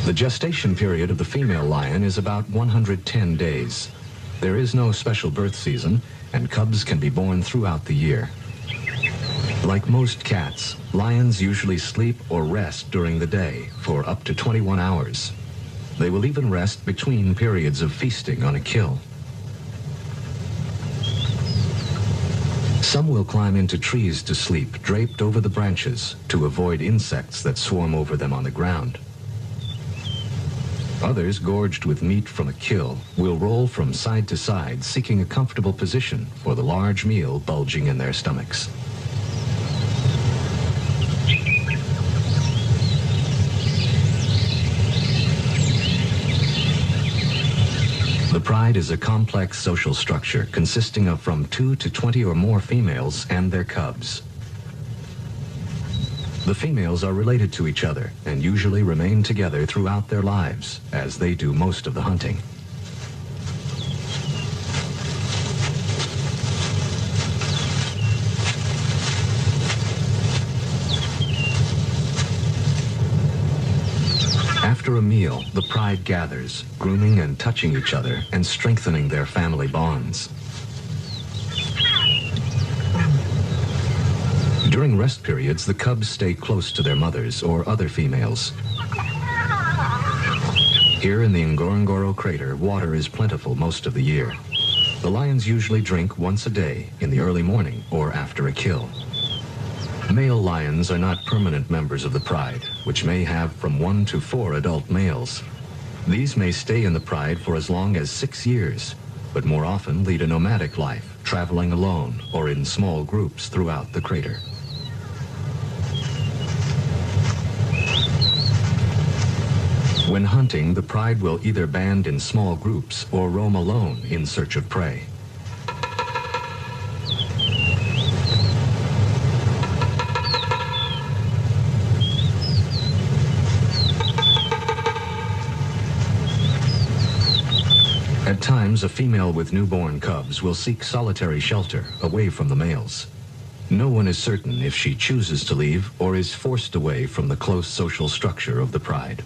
The gestation period of the female lion is about 110 days. There is no special birth season, and cubs can be born throughout the year. Like most cats, lions usually sleep or rest during the day for up to 21 hours. They will even rest between periods of feasting on a kill. Some will climb into trees to sleep, draped over the branches, to avoid insects that swarm over them on the ground. Others, gorged with meat from a kill, will roll from side to side, seeking a comfortable position for the large meal bulging in their stomachs. The pride is a complex social structure consisting of from 2 to 20 or more females and their cubs. The females are related to each other and usually remain together throughout their lives, as they do most of the hunting. After a meal, the pride gathers, grooming and touching each other and strengthening their family bonds. During rest periods, the cubs stay close to their mothers or other females. Here in the Ngorongoro crater, water is plentiful most of the year. The lions usually drink once a day, in the early morning or after a kill. Male lions are not permanent members of the pride, which may have from 1 to 4 adult males. These may stay in the pride for as long as 6 years, but more often lead a nomadic life, traveling alone or in small groups throughout the crater. When hunting, the pride will either band in small groups or roam alone in search of prey. At times, a female with newborn cubs will seek solitary shelter away from the males. No one is certain if she chooses to leave or is forced away from the close social structure of the pride.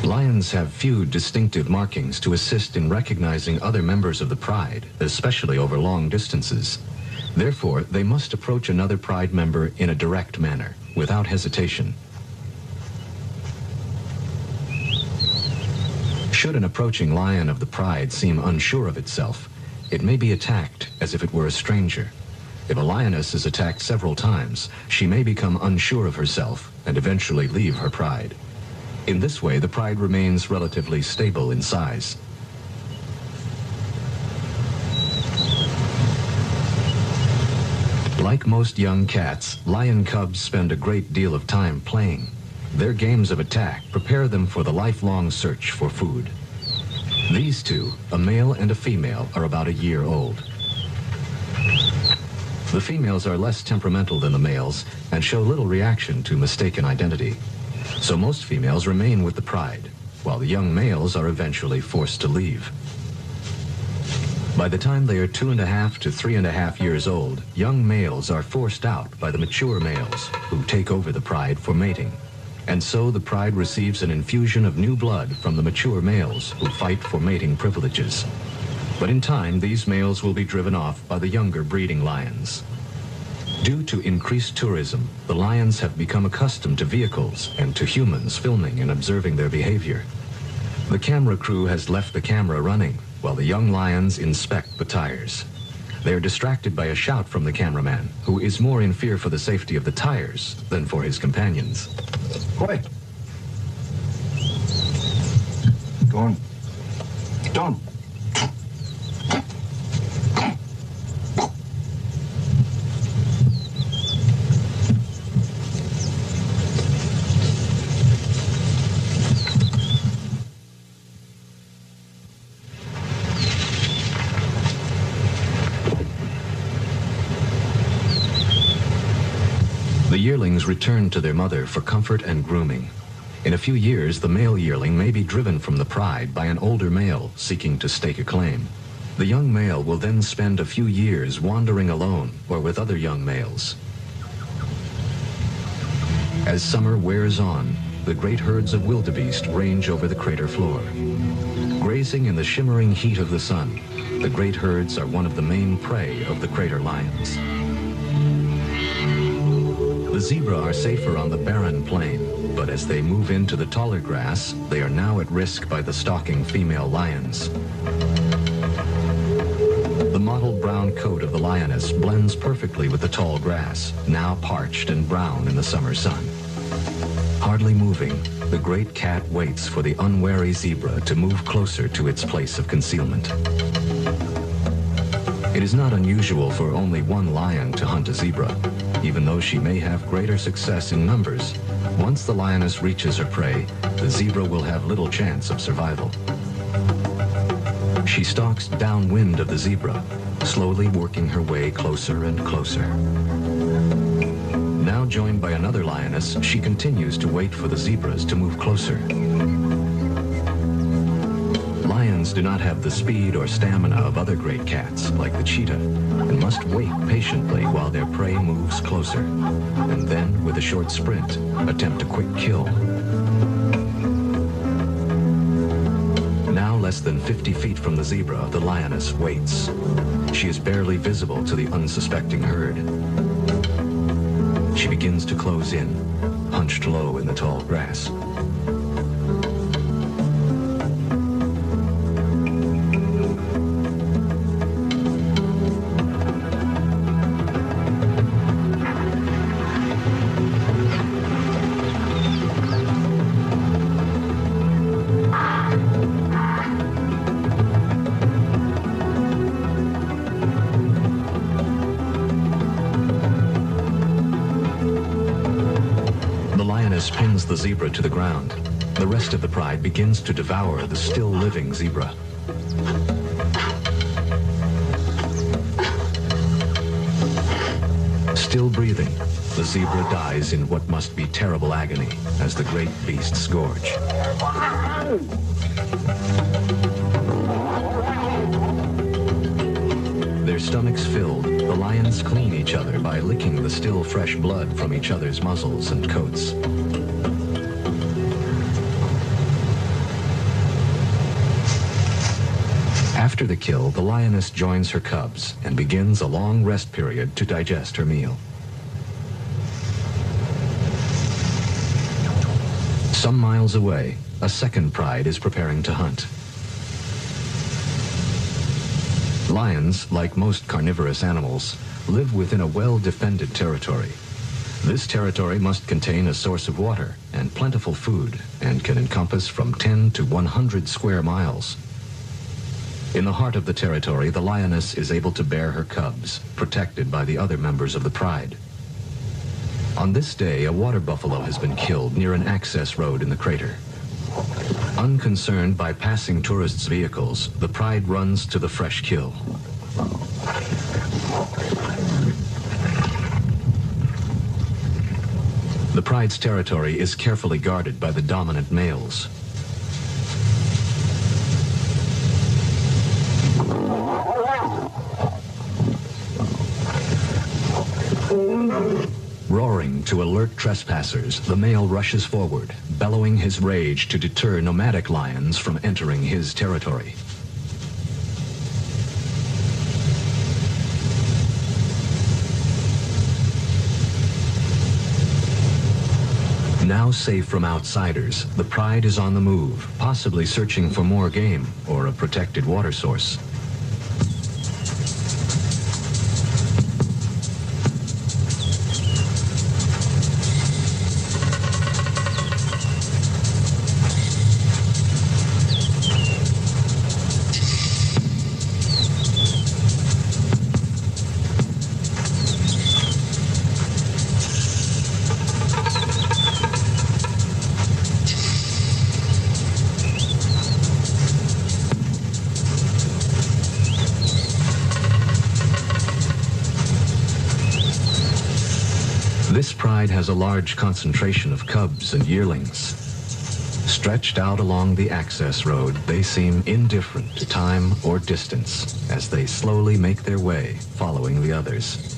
Lions have few distinctive markings to assist in recognizing other members of the pride, especially over long distances. Therefore, they must approach another pride member in a direct manner, without hesitation. Should an approaching lion of the pride seem unsure of itself, it may be attacked as if it were a stranger. If a lioness is attacked several times, she may become unsure of herself and eventually leave her pride. In this way, the pride remains relatively stable in size. Like most young cats, lion cubs spend a great deal of time playing. Their games of attack prepare them for the lifelong search for food. These two, a male and a female, are about a year old. The females are less temperamental than the males and show little reaction to mistaken identity. So most females remain with the pride, while the young males are eventually forced to leave. By the time they are 2.5 to 3.5 years old, young males are forced out by the mature males, who take over the pride for mating. And so the pride receives an infusion of new blood from the mature males who fight for mating privileges. But in time, these males will be driven off by the younger breeding lions. Due to increased tourism, the lions have become accustomed to vehicles and to humans filming and observing their behavior. The camera crew has left the camera running while the young lions inspect the tires. They are distracted by a shout from the cameraman, who is more in fear for the safety of the tires than for his companions. Quiet. Go on. Down. The yearlings return to their mother for comfort and grooming. In a few years, the male yearling may be driven from the pride by an older male seeking to stake a claim. The young male will then spend a few years wandering alone or with other young males. As summer wears on, the great herds of wildebeest range over the crater floor. Grazing in the shimmering heat of the sun, the great herds are one of the main prey of the crater lions. The zebra are safer on the barren plain, but as they move into the taller grass, they are now at risk by the stalking female lions. The mottled brown coat of the lioness blends perfectly with the tall grass, now parched and brown in the summer sun. Hardly moving, the great cat waits for the unwary zebra to move closer to its place of concealment. It is not unusual for only one lion to hunt a zebra. Even though she may have greater success in numbers, once the lioness reaches her prey, the zebra will have little chance of survival. She stalks downwind of the zebra, slowly working her way closer and closer. Now joined by another lioness, she continues to wait for the zebras to move closer. Lions do not have the speed or stamina of other great cats, like the cheetah, and must wait patiently while their prey moves closer, and then, with a short sprint, attempt a quick kill. Now less than 50 feet from the zebra, the lioness waits. She is barely visible to the unsuspecting herd. She begins to close in, hunched low in the tall grass. Pins the zebra to the ground. The rest of the pride begins to devour the still living zebra. Still breathing, the zebra dies in what must be terrible agony as the great beasts gorge. Their stomachs filled, the lions clean each other by licking the still fresh blood from each other's muzzles and coats. After the kill, the lioness joins her cubs and begins a long rest period to digest her meal. Some miles away, a second pride is preparing to hunt. Lions, like most carnivorous animals, live within a well-defended territory. This territory must contain a source of water and plentiful food and can encompass from 10 to 100 square miles. In the heart of the territory, the lioness is able to bear her cubs, protected by the other members of the pride. On this day, a water buffalo has been killed near an access road in the crater. Unconcerned by passing tourists' vehicles, the pride runs to the fresh kill. The pride's territory is carefully guarded by the dominant males. Roaring to alert trespassers, the male rushes forward, bellowing his rage to deter nomadic lions from entering his territory. Now safe from outsiders, the pride is on the move, possibly searching for more game or a protected water source. This pride has a large concentration of cubs and yearlings. Stretched out along the access road, they seem indifferent to time or distance as they slowly make their way, following the others.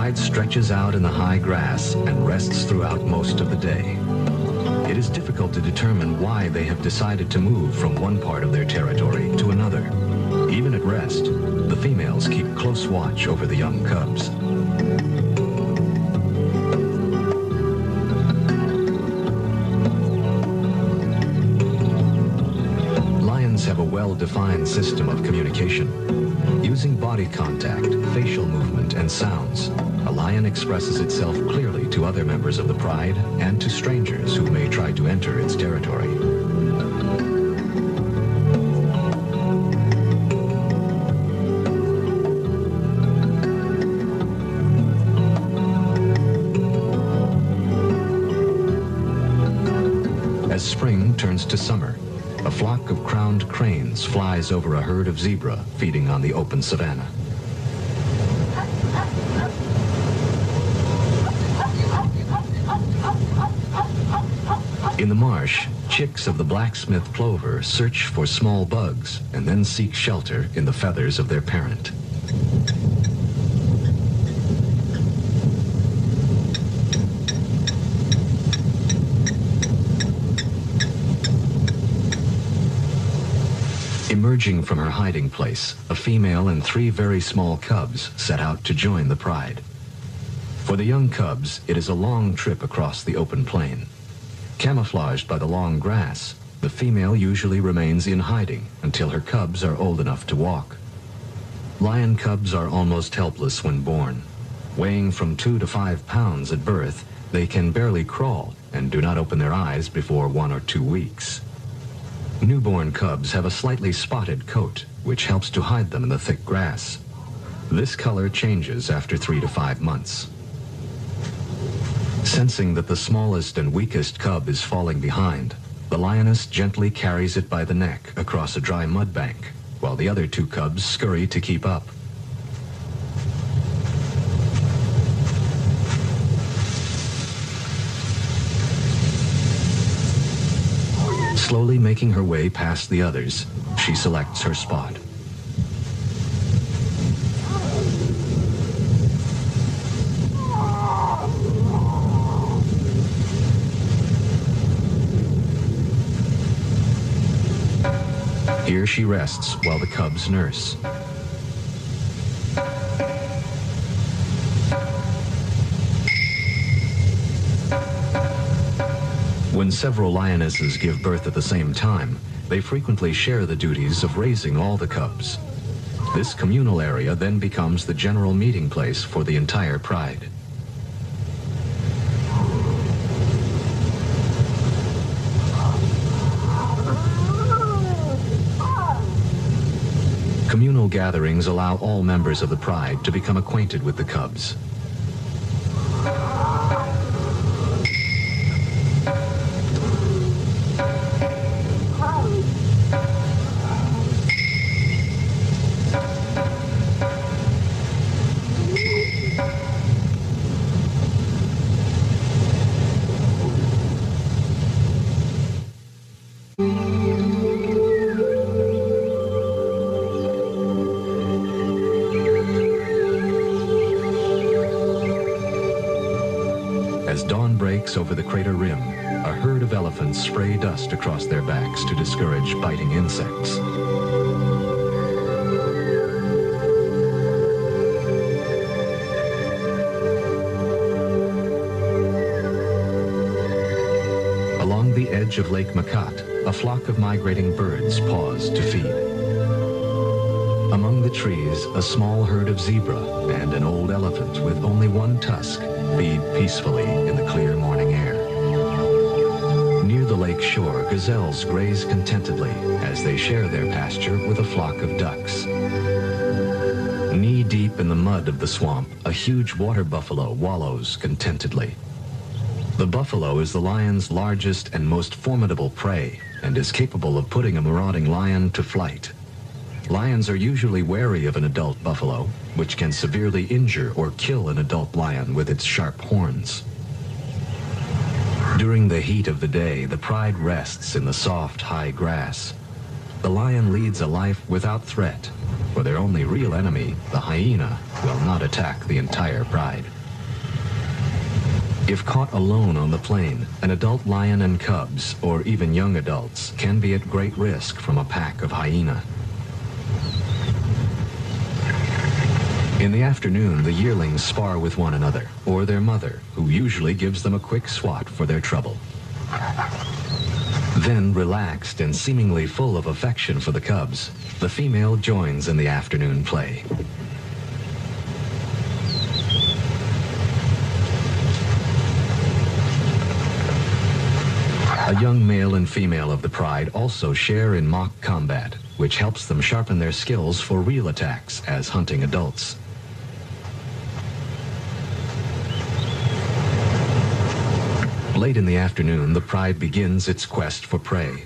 pride stretches out in the high grass and rests throughout most of the day. It is difficult to determine why they have decided to move from one part of their territory to another. Even at rest, the females keep close watch over the young cubs. Lions have a well-defined system of communication. Using body contact, facial movement, and sounds, a lion expresses itself clearly to other members of the pride and to strangers who may try to enter its territory. As spring turns to summer, a flock of crowned cranes flies over a herd of zebra feeding on the open savanna. In the marsh, chicks of the blacksmith plover search for small bugs and then seek shelter in the feathers of their parent. Emerging from her hiding place, a female and 3 very small cubs set out to join the pride. For the young cubs, it is a long trip across the open plain. Camouflaged by the long grass, the female usually remains in hiding until her cubs are old enough to walk. Lion cubs are almost helpless when born. Weighing from 2 to 5 pounds at birth, they can barely crawl and do not open their eyes before 1 or 2 weeks. Newborn cubs have a slightly spotted coat, which helps to hide them in the thick grass. This color changes after 3 to 5 months. Sensing that the smallest and weakest cub is falling behind, the lioness gently carries it by the neck across a dry mud bank, while the other 2 cubs scurry to keep up. Slowly making her way past the others, she selects her spot. Here she rests while the cubs nurse. When several lionesses give birth at the same time, they frequently share the duties of raising all the cubs. This communal area then becomes the general meeting place for the entire pride. Communal gatherings allow all members of the pride to become acquainted with the cubs. As dawn breaks over the crater rim, a herd of elephants spray dust across their backs to discourage biting insects. Along the edge of Lake Makat, a flock of migrating birds pause to feed. Among the trees, a small herd of zebra and an old elephant with only 1 tusk feed peacefully in the clear morning air. Near the lake shore, gazelles graze contentedly as they share their pasture with a flock of ducks. Knee-deep in the mud of the swamp, a huge water buffalo wallows contentedly. The buffalo is the lion's largest and most formidable prey and is capable of putting a marauding lion to flight. Lions are usually wary of an adult buffalo, which can severely injure or kill an adult lion with its sharp horns. During the heat of the day, the pride rests in the soft, high grass. The lion leads a life without threat, for their only real enemy, the hyena, will not attack the entire pride. If caught alone on the plain, an adult lion and cubs, or even young adults, can be at great risk from a pack of hyena. In the afternoon, the yearlings spar with one another, or their mother, who usually gives them a quick swat for their trouble. Then, relaxed and seemingly full of affection for the cubs, the female joins in the afternoon play. A young male and female of the pride also share in mock combat, which helps them sharpen their skills for real attacks as hunting adults. Late in the afternoon, the pride begins its quest for prey.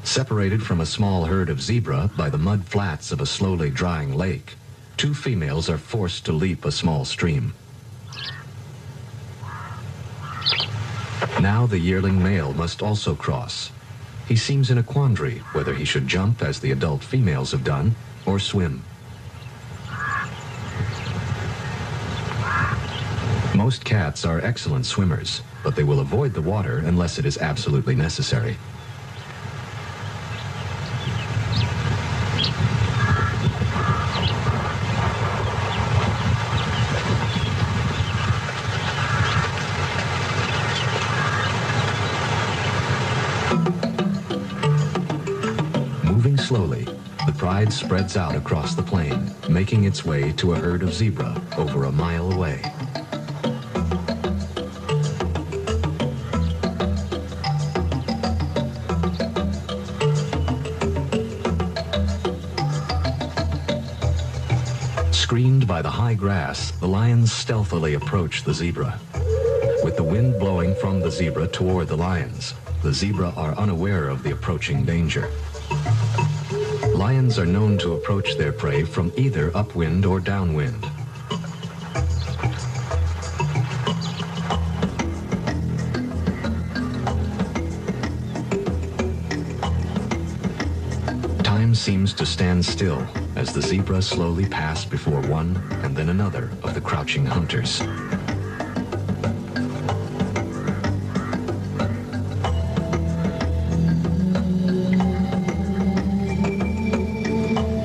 Separated from a small herd of zebra by the mud flats of a slowly drying lake, two females are forced to leap a small stream. Now the yearling male must also cross. He seems in a quandary whether he should jump as the adult females have done, or swim. Most cats are excellent swimmers, but they will avoid the water unless it is absolutely necessary. Moving slowly, the pride spreads out across the plain, making its way to a herd of zebra over a mile away. Screened by the high grass, the lions stealthily approach the zebra. With the wind blowing from the zebra toward the lions, the zebra are unaware of the approaching danger. Lions are known to approach their prey from either upwind or downwind. Time seems to stand still as the zebra slowly pass before one and then another of the crouching hunters.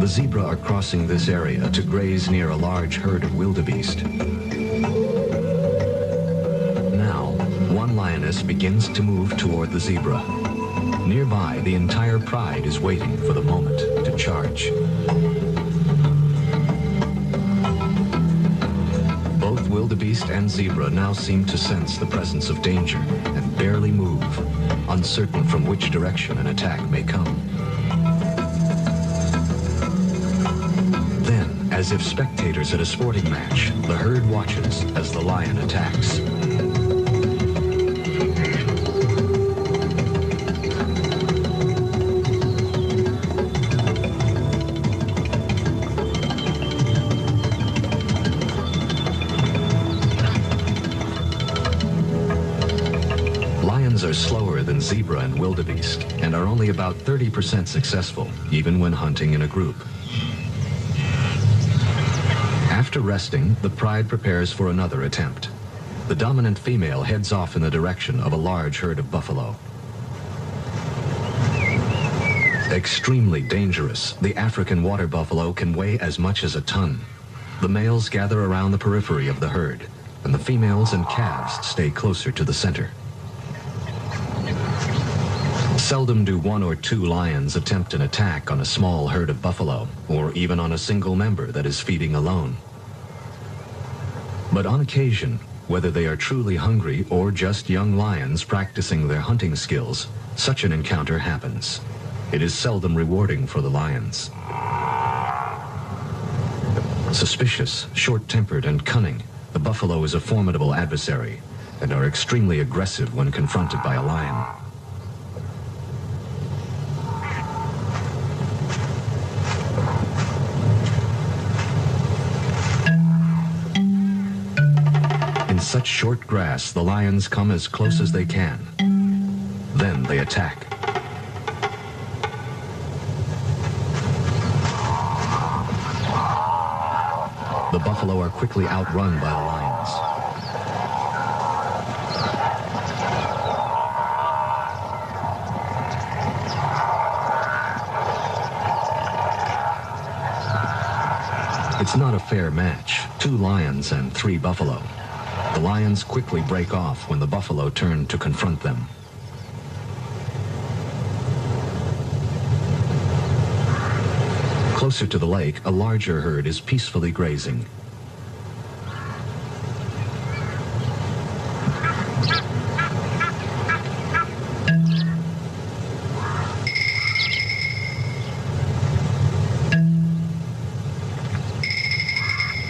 The zebra are crossing this area to graze near a large herd of wildebeest. Now, one lioness begins to move toward the zebra. Nearby, the entire pride is waiting for the moment to charge. Both wildebeest and zebra now seem to sense the presence of danger and barely move, uncertain from which direction an attack may come. Then, as if spectators at a sporting match, the herd watches as the lion attacks. Are slower than zebra and wildebeest and are only about 30% successful, even when hunting in a group. After resting, the pride prepares for another attempt. The dominant female heads off in the direction of a large herd of buffalo. Extremely dangerous, the African water buffalo can weigh as much as a ton. The males gather around the periphery of the herd, and the females and calves stay closer to the center. Seldom do one or two lions attempt an attack on a small herd of buffalo, or even on a single member that is feeding alone. But on occasion, whether they are truly hungry or just young lions practicing their hunting skills, such an encounter happens. It is seldom rewarding for the lions. Suspicious, short-tempered, and cunning, the buffalo is a formidable adversary and are extremely aggressive when confronted by a lion. In such short grass, the lions come as close as they can. Then they attack. The buffalo are quickly outrun by the lions. It's not a fair match. 2 lions and 3 buffalo. The lions quickly break off when the buffalo turn to confront them. Closer to the lake, a larger herd is peacefully grazing.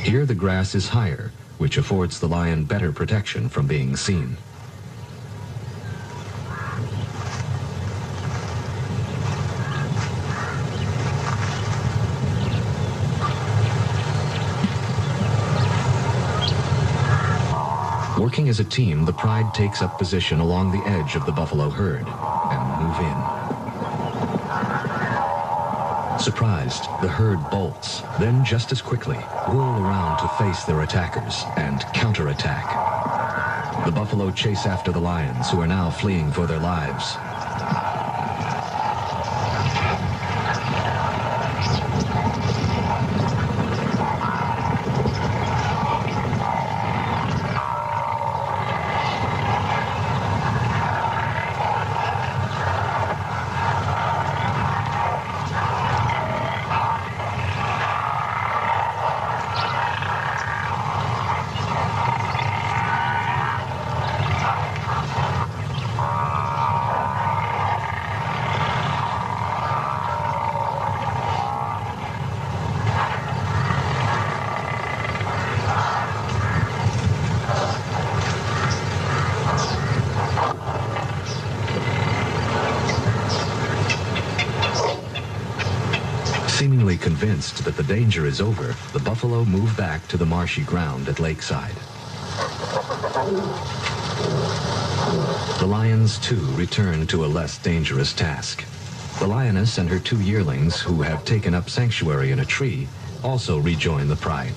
Here the grass is higher, which affords the lion better protection from being seen. Working as a team, the pride takes up position along the edge of the buffalo herd and move in. Surprised, the herd bolts, then just as quickly, whirl around to face their attackers and counterattack. The buffalo chase after the lions, who are now fleeing for their lives. Seemingly convinced that the danger is over, the buffalo move back to the marshy ground at lakeside. The lions, too, return to a less dangerous task. The lioness and her 2 yearlings, who have taken up sanctuary in a tree, also rejoin the pride.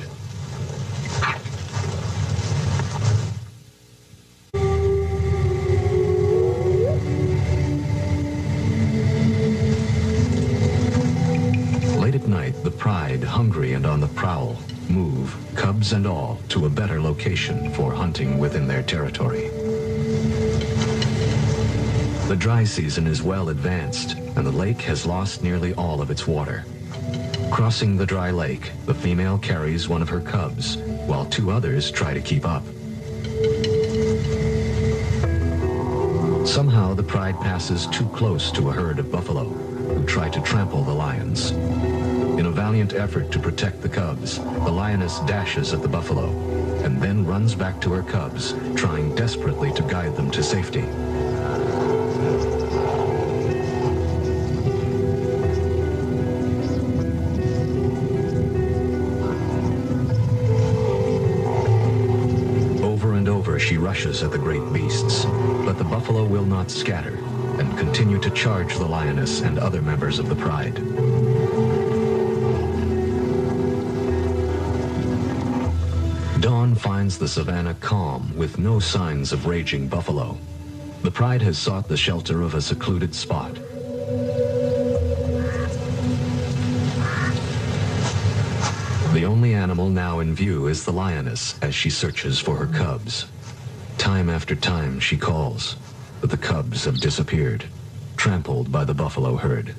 The pride, hungry and on the prowl, move, cubs and all, to a better location for hunting within their territory. The dry season is well advanced, and the lake has lost nearly all of its water. Crossing the dry lake, the female carries one of her cubs, while 2 others try to keep up. Somehow, the pride passes too close to a herd of buffalo, who try to trample the lions. In a valiant effort to protect the cubs, the lioness dashes at the buffalo and then runs back to her cubs, trying desperately to guide them to safety. Over and over she rushes at the great beasts, but the buffalo will not scatter and continue to charge the lioness and other members of the pride. Dawn finds the savannah calm, with no signs of raging buffalo. The pride has sought the shelter of a secluded spot. The only animal now in view is the lioness as she searches for her cubs. Time after time she calls, but the cubs have disappeared, trampled by the buffalo herd.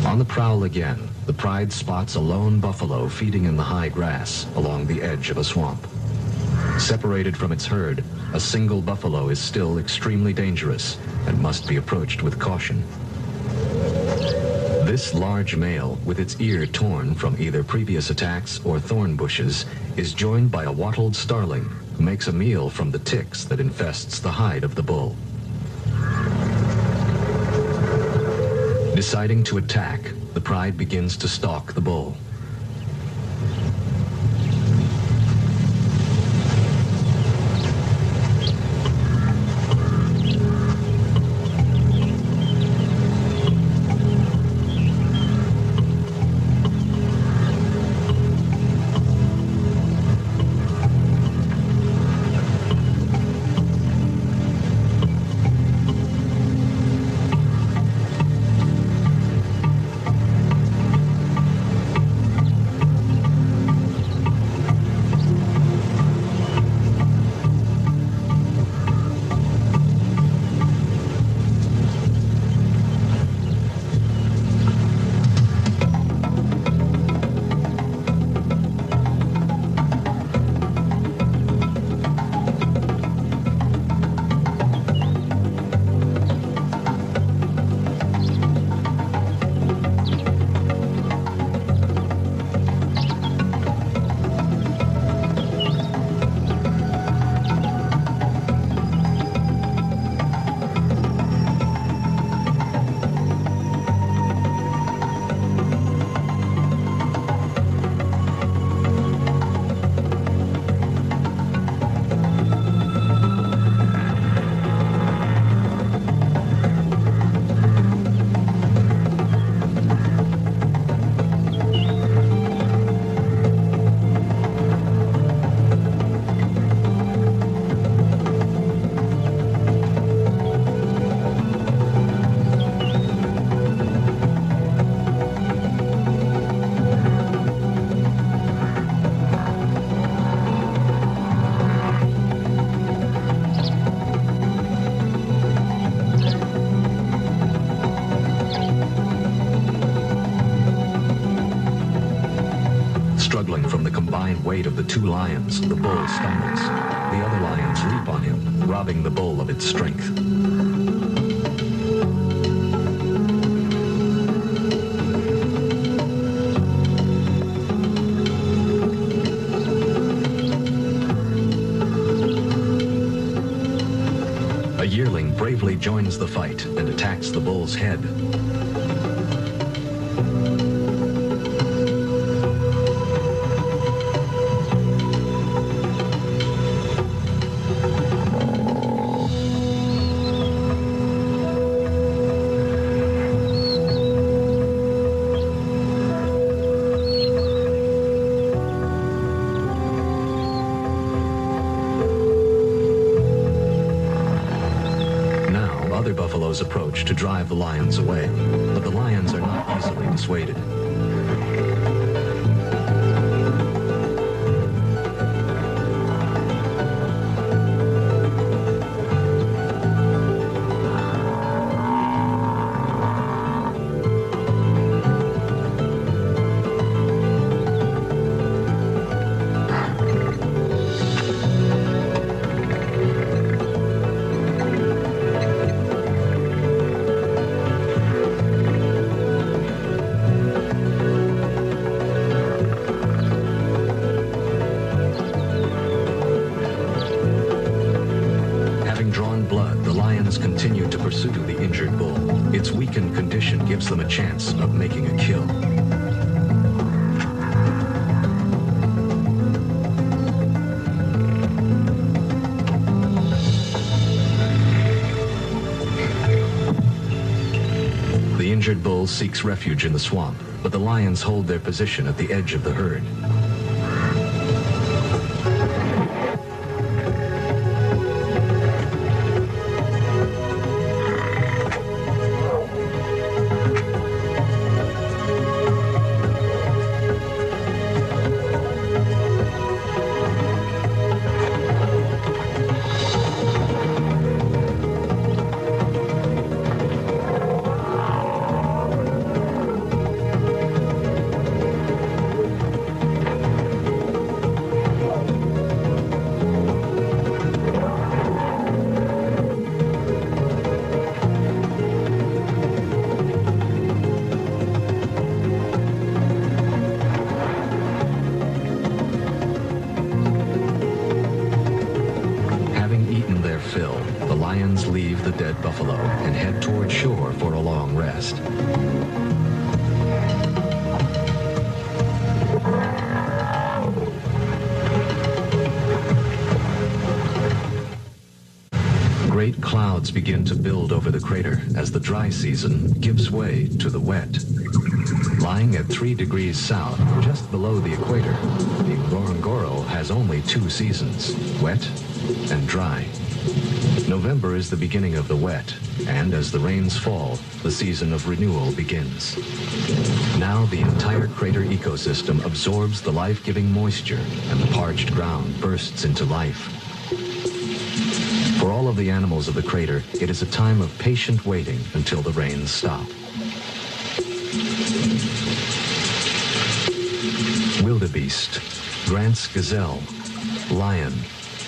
On the prowl again, the pride spots a lone buffalo feeding in the high grass along the edge of a swamp. Separated from its herd, a single buffalo is still extremely dangerous and must be approached with caution. This large male, with its ear torn from either previous attacks or thorn bushes, is joined by a wattled starling who makes a meal from the ticks that infests the hide of the bull. Deciding to attack, the pride begins to stalk the bull. Trembling from the combined weight of the two lions, the bull stumbles. The other lions leap on him, robbing the bull of its strength. A yearling bravely joins the fight and attacks the bull's head. Other buffaloes approach to drive the lions away, but the lions are not easily dissuaded. Continue to pursue the injured bull. Its weakened condition gives them a chance of making a kill. The injured bull seeks refuge in the swamp, but the lions hold their position at the edge of the herd. Leave the dead buffalo and head toward shore for a long rest. Great clouds begin to build over the crater as the dry season gives way to the wet. Lying at 3 degrees south, just below the equator, the Ngorongoro has only 2 seasons, wet and dry. November is the beginning of the wet, and as the rains fall, the season of renewal begins. Now the entire crater ecosystem absorbs the life-giving moisture, and the parched ground bursts into life. For all of the animals of the crater, it is a time of patient waiting until the rains stop. Wildebeest, Grant's gazelle, lion,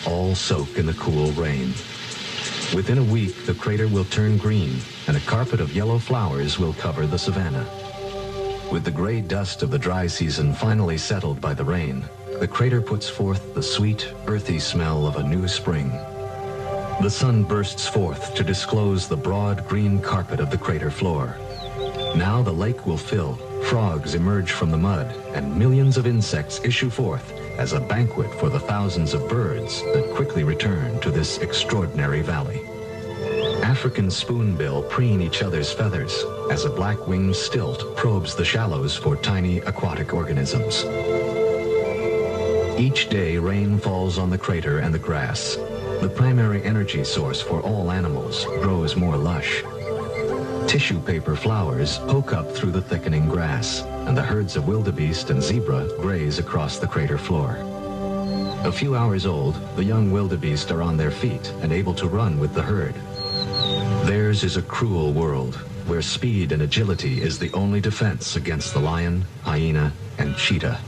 all soak in the cool rain. Within a week, the crater will turn green, and a carpet of yellow flowers will cover the savanna. With the gray dust of the dry season finally settled by the rain, the crater puts forth the sweet, earthy smell of a new spring. The sun bursts forth to disclose the broad green carpet of the crater floor. Now the lake will fill, frogs emerge from the mud, and millions of insects issue forth as a banquet for the thousands of birds that quickly return to this extraordinary valley. African spoonbill preen each other's feathers as a black-winged stilt probes the shallows for tiny aquatic organisms. Each day, rain falls on the crater and the grass. The primary energy source for all animals grows more lush. Tissue paper flowers poke up through the thickening grass, and the herds of wildebeest and zebra graze across the crater floor. A few hours old, the young wildebeest are on their feet and able to run with the herd. Theirs is a cruel world, where speed and agility is the only defense against the lion, hyena, and cheetah.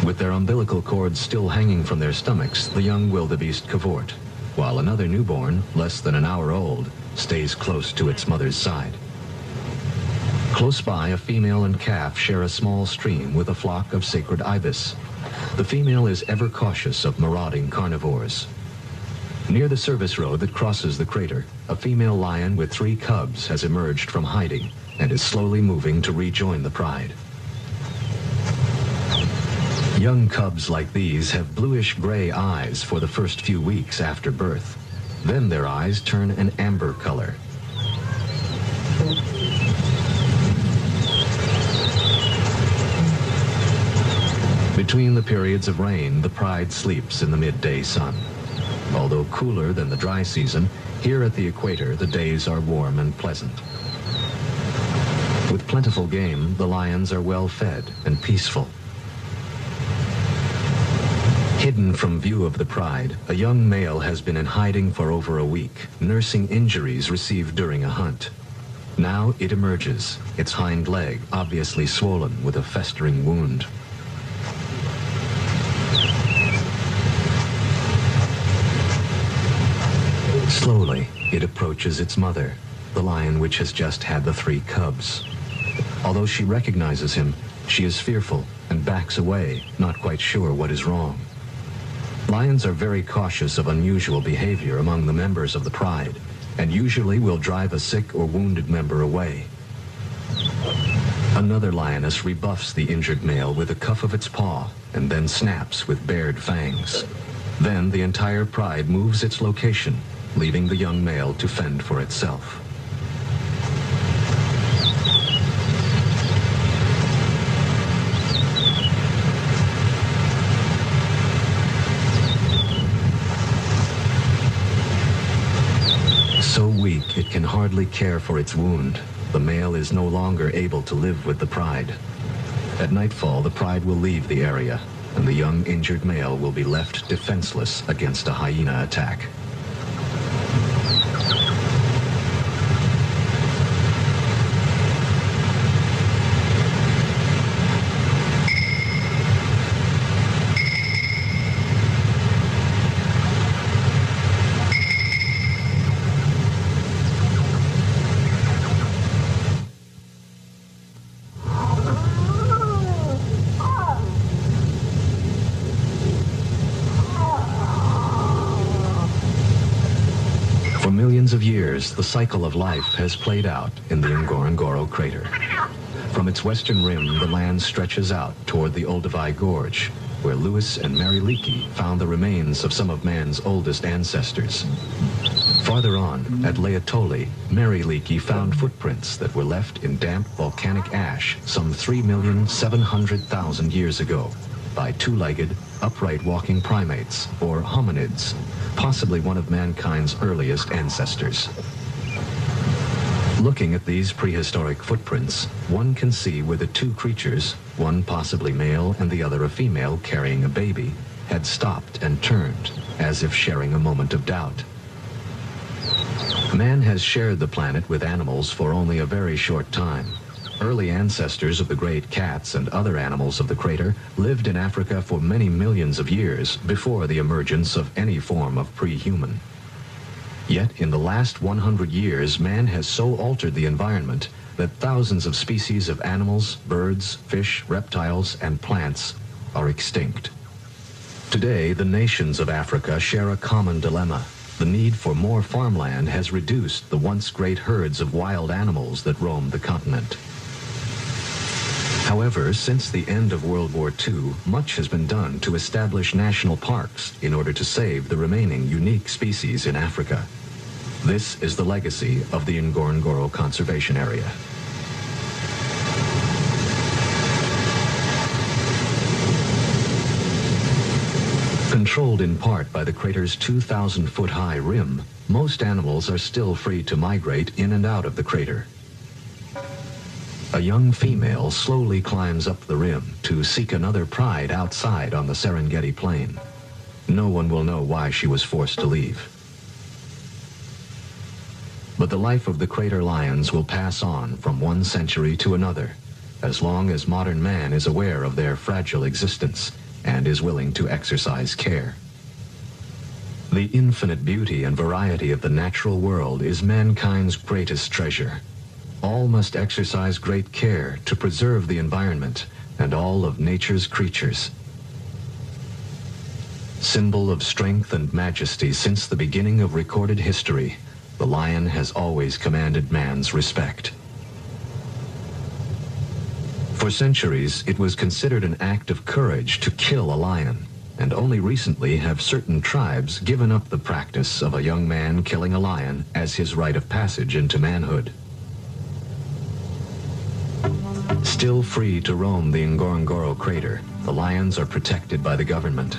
With their umbilical cords still hanging from their stomachs, the young wildebeest cavort, while another newborn, less than an hour old, stays close to its mother's side. Close by, a female and calf share a small stream with a flock of sacred ibis. The female is ever cautious of marauding carnivores. Near the service road that crosses the crater, a female lion with 3 cubs has emerged from hiding and is slowly moving to rejoin the pride. Young cubs like these have bluish-gray eyes for the first few weeks after birth. Then their eyes turn an amber color. Between the periods of rain, the pride sleeps in the midday sun. Although cooler than the dry season, here at the equator the days are warm and pleasant. With plentiful game, the lions are well fed and peaceful. Hidden from view of the pride, a young male has been in hiding for over a week, nursing injuries received during a hunt. Now it emerges, its hind leg obviously swollen with a festering wound. Slowly, it approaches its mother, the lion which has just had the 3 cubs. Although she recognizes him, she is fearful and backs away, not quite sure what is wrong. Lions are very cautious of unusual behavior among the members of the pride, and usually will drive a sick or wounded member away. Another lioness rebuffs the injured male with a cuff of its paw, and then snaps with bared fangs. Then the entire pride moves its location, leaving the young male to fend for itself. So weak it can hardly care for its wound, the male is no longer able to live with the pride. At nightfall, the pride will leave the area, and the young injured male will be left defenseless against a hyena attack. Millions of years, the cycle of life has played out in the Ngorongoro crater. From its western rim, the land stretches out toward the Olduvai Gorge, where Lewis and Mary Leakey found the remains of some of man's oldest ancestors. Farther on, at Laetoli, Mary Leakey found footprints that were left in damp volcanic ash some 3,700,000 years ago by 2-legged, upright walking primates, or hominids, possibly one of mankind's earliest ancestors. Looking at these prehistoric footprints, one can see where the 2 creatures, one possibly male and the other a female carrying a baby, had stopped and turned, as if sharing a moment of doubt. Man has shared the planet with animals for only a very short time. Early ancestors of the great cats and other animals of the crater lived in Africa for many millions of years before the emergence of any form of pre-human. Yet in the last 100 years, man has so altered the environment that thousands of species of animals, birds, fish, reptiles, and plants are extinct. Today, the nations of Africa share a common dilemma. The need for more farmland has reduced the once great herds of wild animals that roamed the continent. However, since the end of World War II, much has been done to establish national parks in order to save the remaining unique species in Africa. This is the legacy of the Ngorongoro Conservation Area. Controlled in part by the crater's 2,000-foot-high rim, most animals are still free to migrate in and out of the crater. A young female slowly climbs up the rim to seek another pride outside on the Serengeti Plain. No one will know why she was forced to leave. But the life of the crater lions will pass on from one century to another. As long as modern man is aware of their fragile existence, and is willing to exercise care. The infinite beauty and variety of the natural world is mankind's greatest treasure. All must exercise great care to preserve the environment and all of nature's creatures. Symbol of strength and majesty since the beginning of recorded history, the lion has always commanded man's respect. For centuries, it was considered an act of courage to kill a lion, and only recently have certain tribes given up the practice of a young man killing a lion as his rite of passage into manhood. Still free to roam the Ngorongoro crater, the lions are protected by the government.